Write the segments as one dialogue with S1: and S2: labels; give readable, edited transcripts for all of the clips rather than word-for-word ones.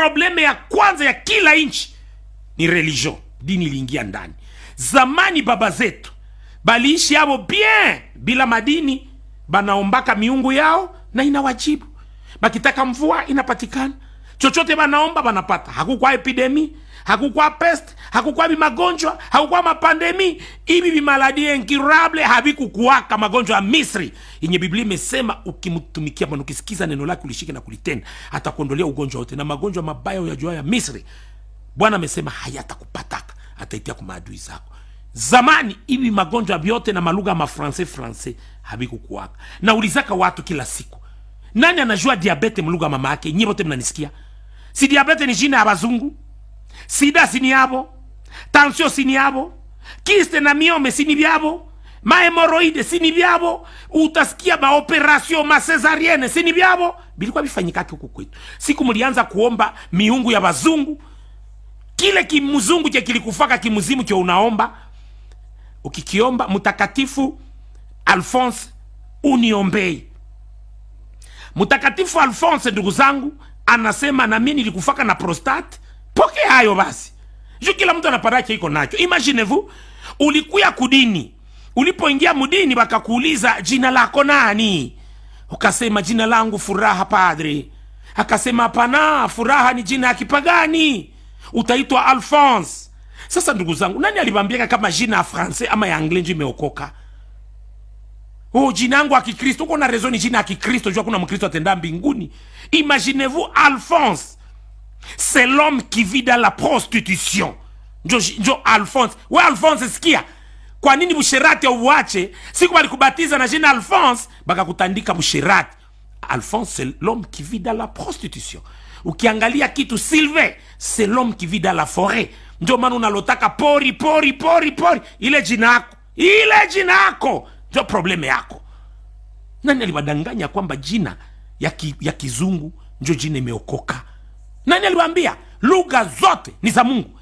S1: probleme ya kwanza ya kila nchi ni religion, dini iliingia ndani. Zamani baba zetu baliishi yabo bien bila madini, banaombaka miungu yao na inawajibu. Bakitaka mvua inapatikana, chochote banaomba banapata. Hakukwa epidemi, hakukwa peste, hakukwa magonjwa, hakukwa mapandemi. Ibi bimaladi incurable habikukuwaka magonjwa ya Misri yenye Biblia imesema ukimtumikia Bwana, ukisikiza neno lake ulishike na kulitenda, atakuondolea ugonjwa wote na magonjwa mabaya ya jua ya Misri. Bwana amesema hayatakupataka, ataitia kwa maadui zako. Zamani ibi magonjwa vyote na malugha ma français habikukuwaka. Na ulizaka watu kila siku, nani anajua diabete mlugha mama yake? Nyinyi wote mnanisikia. Si diabete ni jina ya bazungu? Sida si ni yabo? Tension si ni yabo? Kiste na miome si ni byabo? Ma hemoroide si ni byabo? Utasikia ma operation ma cesarienne si ni byabo? Bilikuwa bifanyikake huku kwetu. Siku mlianza kuomba miungu ya bazungu, kile kimuzungu je kilikufaka kimuzimu cho unaomba, ukikiomba Mtakatifu Alphonse uniombei. Mtakatifu Alphonse, ndugu zangu, anasema na mimi nilikufaka na prostate. Poke hayo basi. Juu kila mtu anaparacha iko nacho. Imaginez-vous, ulikuya kudini. Ulipoingia mudini bakakuuliza jina lako nani? Ukasema jina langu Furaha padre. Akasema hapana, Furaha ni jina ya kipagani. Utaitwa Alphonse. Sasa ndugu zangu, nani alibambia kama jina ya Francais ama ya Anglais ndio imeokoka? Oh, jina yangu ya Kikristo, uko na raison, jina ya Kikristo, jua kuna Mkristo atenda mbinguni. Imaginez-vous, Alphonse, c'est l'homme qui vit dans la prostitution. Njo Alphonse. We Alphonse, sikia, kwa nini busherati ya uwache? Siku balikubatiza na jina Alphonse, baka kutandika busherati. Alphonse, c'est l'homme qui vit dans la prostitution. Ukiangalia kitu Sylvain, c'est l'homme qui vit dans la forêt. Njo maana unalotaka pori. Ile jina yako ndio probleme yako. Nani aliwadanganya kwamba jina ya kizungu ndio jina imeokoka? Nani aliwaambia? Lugha zote ni za Mungu.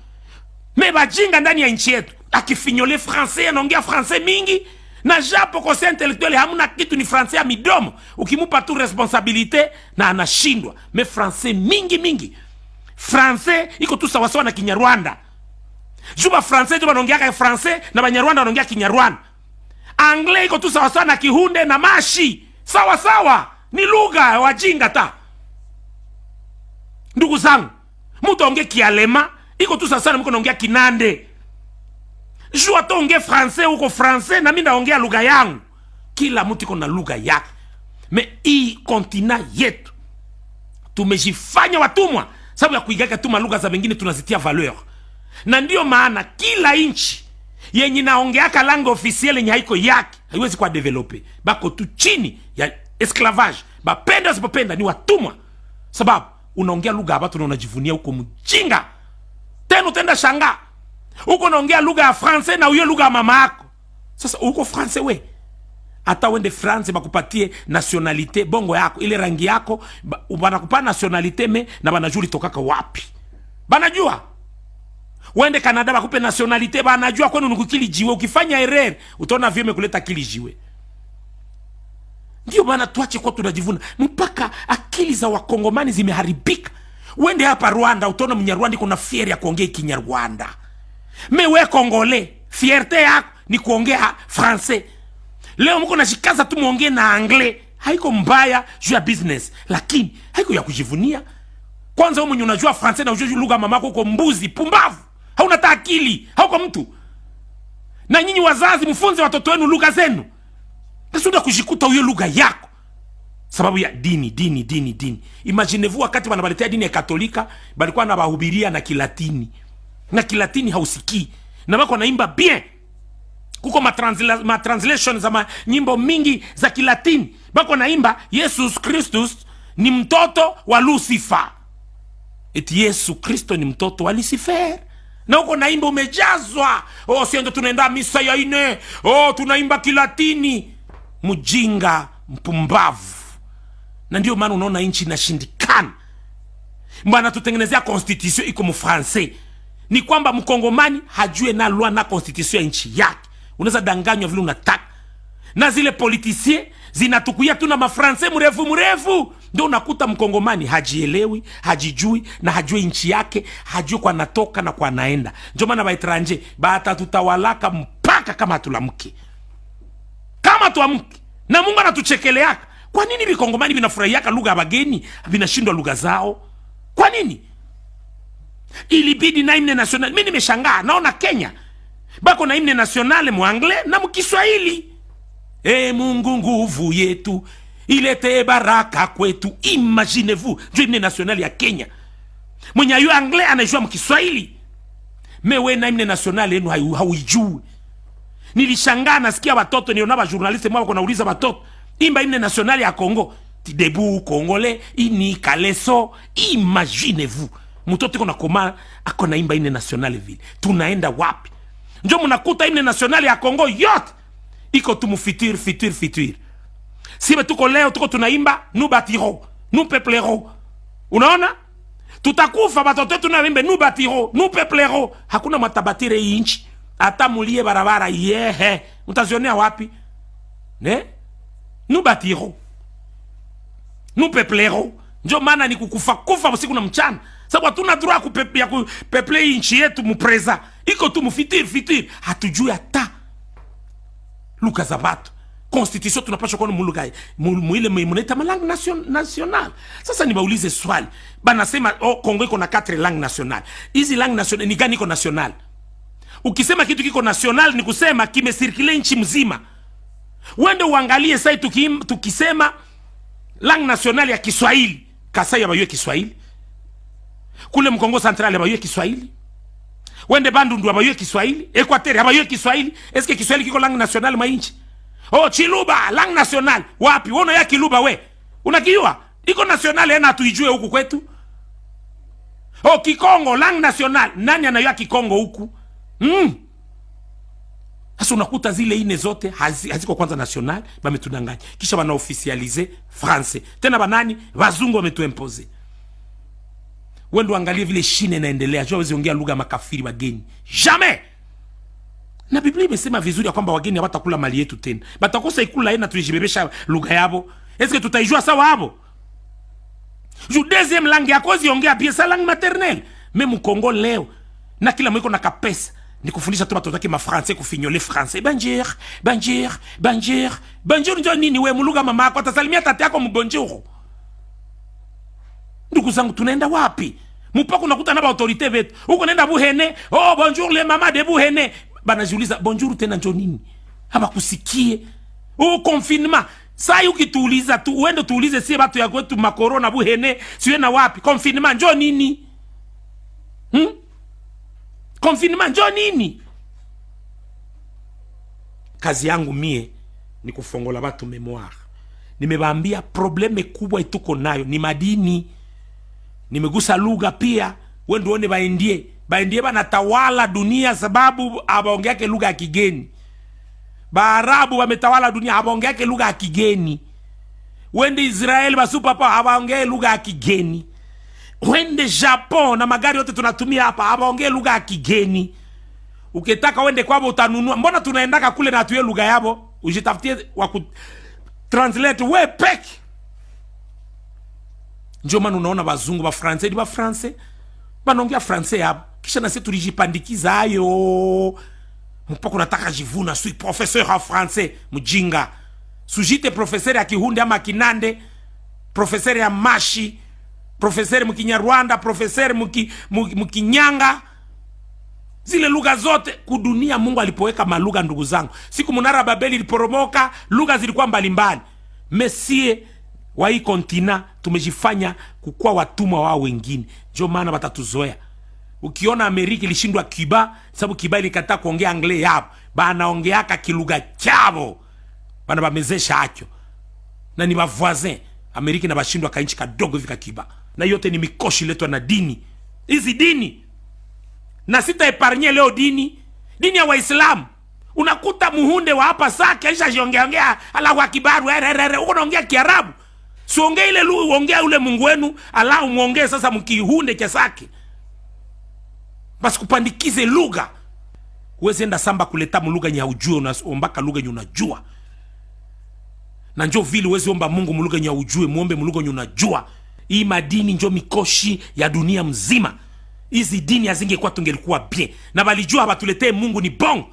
S1: Mebajinga ndani ya nchi yetu akifinyole français, anaongea français mingi, na japo kwa intellectuel hamuna kitu, ni français ya midomo. Ukimupa tu responsabilité na anashindwa. Me français mingi. Français iko tu sawa sawa na Kinyarwanda. Juba français juba naongea français na Banyarwanda wanaongea Kinyarwanda. Anglais iko tu sawa sawa na Kihunde na Mashi. Sawa. Ni lugha wajinga ta. Ndugu zangu, mtu aongea Kialema iko tu sawa sawa na mko naongea Kinande. Jua to ongea français uko français na mimi naongea lugha yangu. Kila mtu iko na lugha yake. Me hii kontina yetu tumejifanya watumwa sababu ya kuigaga tu lugha za wengine, tunazitia valeur. Na ndio maana kila inchi yenye naongeaka langue officielle yenye haiko yake haiwezi kuwa develope. Bako tu chini ya esclavage. Bapenda usipopenda ni watumwa. Sababu unaongea lugha hapa na unajivunia uko mjinga. Tena utenda shanga. Uko naongea lugha ya français na uyo lugha ya mama yako. Sasa uko français we. Hata wende France bakupatie nationalité bongo yako, ile rangi yako, banakupa nationalité me na banajua litokaka wapi. Banajua. Wende Canada bakupe nationalité, banajua kwenu nukukili jiwe. Ukifanya erreur utaona vyeme kuleta kili jiwe. Ndio maana tuache kwa tunajivuna. Mpaka akili za wakongomani zimeharibika. Wende hapa Rwanda utaona Mnyarwanda kuna fieri ya kuongea Kinyarwanda. Mewe Kongole, fierté yako ni kuongea français. Leo mko nashikaza tu muongee na Anglais. Haiko mbaya juu ya business, lakini haiko ya kujivunia. Kwanza wewe mwenye unajua français na unajua lugha mamako uko mbuzi, pumbavu. Hauna hata akili, hauko mtu. Na nyinyi wazazi mfunze watoto wenu lugha zenu. Tasunda kujikuta hiyo lugha yako. Sababu ya dini. Imaginez-vous wakati wanabaletea dini ya Katolika, balikuwa na bahubiria na Kilatini. Na Kilatini hausikii. Na wako naimba bien. Kuko ma translation za nyimbo mingi za Kilatini. Bako naimba Yesus Christus ni mtoto wa Lucifer. Eti Yesu Kristo ni mtoto wa Lucifer. Na uko naimba umejazwa. Oh, siendo tunaenda misa ya ine. Oh, tunaimba Kilatini. Mujinga, mpumbavu. Na ndio maana unaona nchi inashindikana. Mbana tutengenezea constitution iko mfrancais. Ni kwamba mkongomani hajue na loi na constitution ya nchi yake. Unaweza danganywa vile unataka. Na zile politiciens zinatukuia tu na mafrancais mrefu. Ndio unakuta mkongomani hajielewi, hajijui na hajui nchi yake, hajui kwa natoka na kwa naenda. Ndio maana baetranje batatutawalaka mpaka kama hatulamki. Kama tuamki na Mungu anatuchekeleaka. Kwa nini vikongomani vinafurahiaka lugha ya bageni, vinashindwa lugha zao? Kwa nini? Ilibidi na himne national. Mimi nimeshangaa, naona Kenya bako na himne national mu anglais na mu Kiswahili. Mungu nguvu yetu, ilete baraka kwetu. Imaginez-vous, ndio himne national ya Kenya. Mwenye yu anglais anajua mu Kiswahili. Mewe na himne national yenu hauijui. Nilishangaa nasikia watoto, niona ba journaliste mwa wako nauliza watoto, imba himne national ya Congo, ti debout congolais, ini kaleso. Imaginez-vous, mtoto iko na koma akona imba himne national vile. Tunaenda wapi? Ndio mnakuta himne national ya Congo yote iko fitir. Sibe tuko leo tuko tunaimba nous bâtirons, nous peuplerons. Unaona? Tutakufa batoto tunaimba nous bâtirons, nous peuplerons. Hakuna matabatire inchi. Ata mulie barabara yehe. Mtazionea wapi? Ne? Nous bâtirons, nous peuplerons. Ndio maana ni kukufa usiku na mchana. Sababu tuna droit ya kupeple inchi yetu mupreza. Iko tu fitir. Hatujui hata lugha za watu. Constitution tunapaswa kuona muluga muile mnaita malangue national. Sasa nibaulize swali. Banasema Kongo iko na 4 langue national. Hizi langue national ni gani iko national? Ukisema kitu kiko national ni kusema kimesirkile nchi mzima. Wende uangalie sasa tukisema langue national ya Kiswahili, Kasai abayue Kiswahili. Kule Mkongo Central abayue Kiswahili. Wende Bandundu abayue Kiswahili, Equateur abayue Kiswahili. Eske Kiswahili kiko langue national mainchi? Chiluba langue national. Wapi? Wono ya Kiluba we. Unakijua? Iko national yana tuijue huku kwetu. Kikongo langue national. Nani anayua Kikongo huku? Sasa unakuta zile ine zote haziko kwanza national, bametudanganya. Kisha wana officialize français. Tena banani? Wazungu wametuimpose. Wendo angalie vile Chine inaendelea. Jua wezi ongea lugha makafiri wageni. Jamais! Na Biblia imesema vizuri ya kwamba wageni hawatakula mali yetu tena. Batakosa ikula yena tuijibebesha lugha yabo. Eske tutaijua sawa habo? Ju deuxième langue yako ziongea pia sa langue maternelle. Meme Kongo leo na kila mwiko na kapesa ni kufundisha tu watoto wake mafrancais kufinyole français. Bonjour ndio nini we muluga mama yako atasalimia tata yako mbonjour. Ndugu zangu tunaenda wapi? Mpaka unakuta na ba autorité vetu. Huko nenda Buhene, bonjour les mamas de Buhene. Banajiuliza bonjour tena ndio nini? Haba kusikie. Confinement. Sasa ukituuliza tu uende tuulize sie watu ya kwetu makorona Buhene, siwe na wapi? Confinement ndio nini? Confinement ndio nini? Kazi yangu mie ni kufongola watu memoire. Nimewaambia probleme kubwa ituko nayo ni madini. Nimegusa lugha pia. Wendo one baendie banatawala dunia sababu abaongeake lugha ya kigeni. Baarabu wametawala dunia abaongeake lugha ya kigeni. Wende Israeli basupapa abaongee lugha ya kigeni. Wende Japon na magari yote tunatumia hapa abaongee lugha ya kigeni. Ukitaka wende kwabo utanunua. Mbona tunaendaka kule na tuye lugha yabo? Ujitafutie waku translate we peke. Ndio maana unaona bazungu ba français banaongea français hapo. Kisha na sisi tulijipandikiza hayo. Mpaka unataka jivuna sui professeur en français mjinga. Sujite professeur ya Kihunde ama Kinande, professeur ya Mashi, professeur mkinyarwanda, professeur mkinyanga. Zile lugha zote kudunia Mungu alipoweka malugha ndugu zangu. Siku Mnara Babeli iliporomoka, lugha zilikuwa mbalimbali. Mesie wa hii kontina tumejifanya kukua watumwa wao wengine. Ndio maana watatuzoea. Ukiona Amerika ilishindwa Cuba, sababu Cuba ilikataa kuongea anglais yao. Banaongeaka kilugha chao. Bana bamezesha hacho. Na ni voisin. Amerika na bashindwa kainchi kadogo vika Cuba. Na yote ni mikoshi letwa na dini. Hizi dini. Na sita epargne leo dini ya Waislamu. Unakuta muhunde wa hapa Sake alisha jiongea Allahu Akbar uko naongea Kiarabu. Siongee ile lugha, ongea ule Mungu wenu, Allahu muongee sasa mkihunde cha Sake. Basi kupandikize lugha. Uweze enda samba kuleta lugha nya ujue unaombaka lugha nya unajua. Na njo vile uwezi omba Mungu muluga nya ujue, muombe muluga nya unajua. Hii madini njo mikoshi ya dunia mzima. Hizi dini hazingekuwa tungelikuwa bien. Na balijua batuletee Mungu ni bon.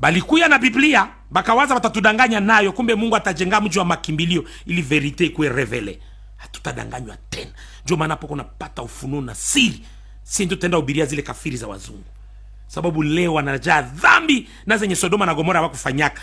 S1: Balikuya na Biblia, bakawaza batatudanganya nayo, kumbe Mungu atajenga mji wa makimbilio ili verite ikuwe revele. Hatutadanganywa tena. Njo maana hapo kuna pata ufunuo na siri. Si ndio tenda ubiria zile kafiri za wazungu. Sababu leo wanajaa dhambi na zenye Sodoma na Gomora hawakufanyaka.